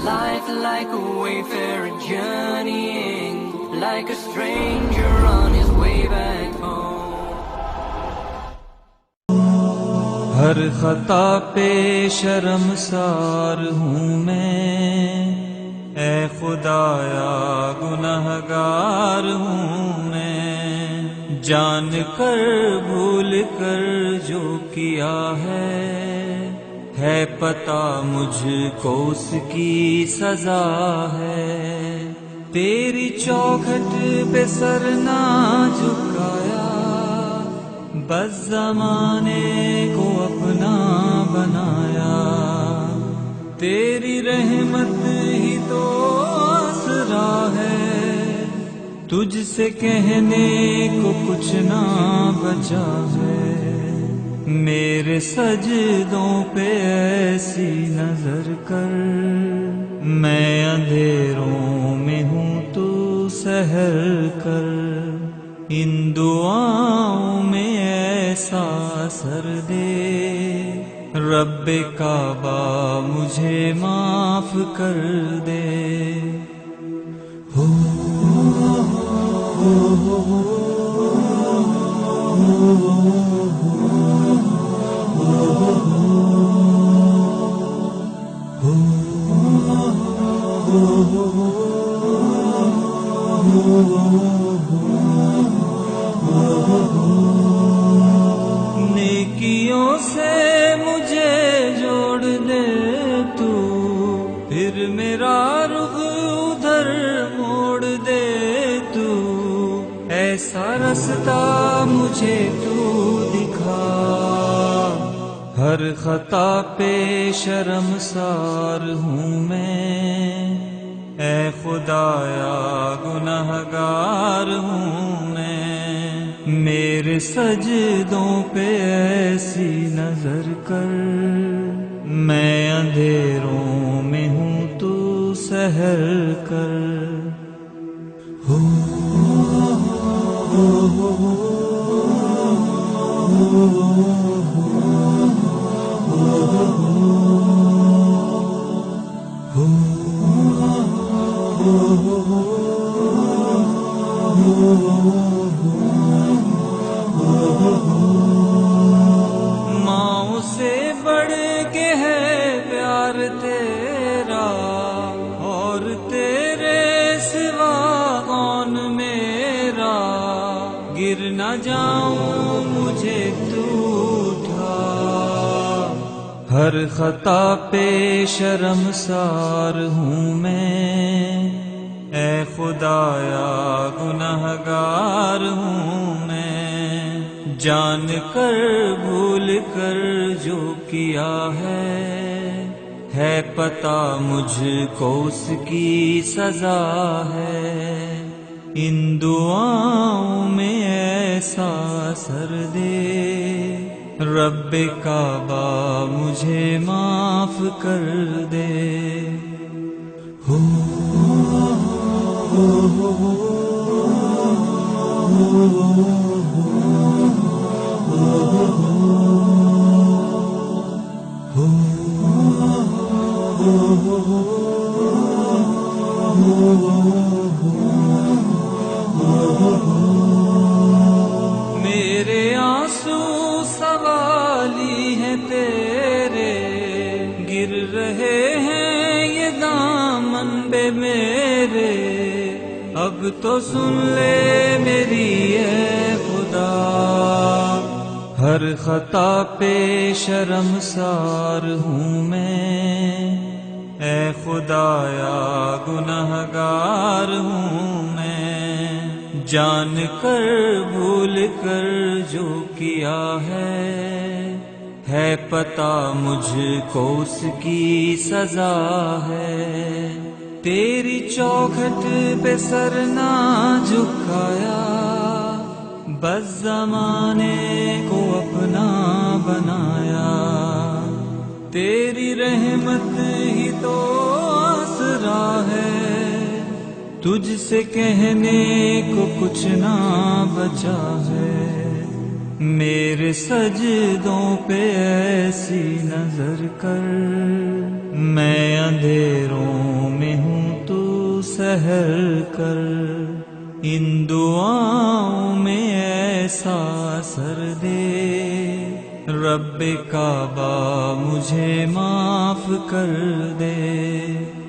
Life like a wayfarer journeying, like a stranger on his way back home. ہر خطا پہ شرمسار ہوں میں، اے خدایا گنہگار ہوں میں، جان کر بھول کر جو کیا ہے پتہ مجھ کو اس کی سزا ہے، تیری چوکھٹ پہ سر نہ جھکایا، بس زمانے کو اپنا بنایا، تیری رحمت ہی تو آسرا ہے، تجھ سے کہنے کو کچھ نہ بچا ہے، میرے سجدوں پہ ایسی نظر کر، میں اندھیروں میں ہوں تو سحر کر، ان دعاؤں میں ایسا اثر دے، رب کعبہ مجھے معاف کر دے۔ نیکیوں سے مجھے جوڑ دے تو، پھر میرا رخ ادھر موڑ دے تو، ایسا رستہ مجھے تو دکھا، ہر خطا پہ شرمسار ہوں میں، اے خدایا گنہگار ہوں میں، میرے سجدوں پہ ایسی نظر کر، میں اندھیروں میں ہوں تو سحر کر۔ ماں سے بڑھ کے ہے پیار تیرا، اور تیرے سوا کون میرا، گر نہ جاؤں مجھے تو اٹھا، ہر خطا پہ شرمسار ہوں میں، اے خدایا گنہگار ہوں میں، جان کر بھول کر جو کیا ہے پتہ مجھ کو اس کی سزا ہے، ان دعاؤں میں ایسا اثر دے، رب کعبہ مجھے معاف کر دے۔ میرے آنسو سوالی ہیں تیرے، گر رہے ہیں یہ دامن پہ میرے، اب تو سن لے میری اے خدا، ہر خطا پہ شرمسار ہوں میں، اے خدایا گنہگار ہوں میں، جان کر بھول کر جو کیا ہے پتہ مجھ کو اس کی سزا ہے، تیری چوکھٹ پہ سر نہ جھکایا، بس زمانے کو اپنا بنایا، تیری رحمت ہی تو آسرا ہے، تجھ سے کہنے کو کچھ نہ بچا ہے، میرے سجدوں پہ ایسی نظر کر، میں اندھیروں سحر کر، ان دعاؤں میں ایسا اثر دے، رب کعبہ مجھے معاف کر دے۔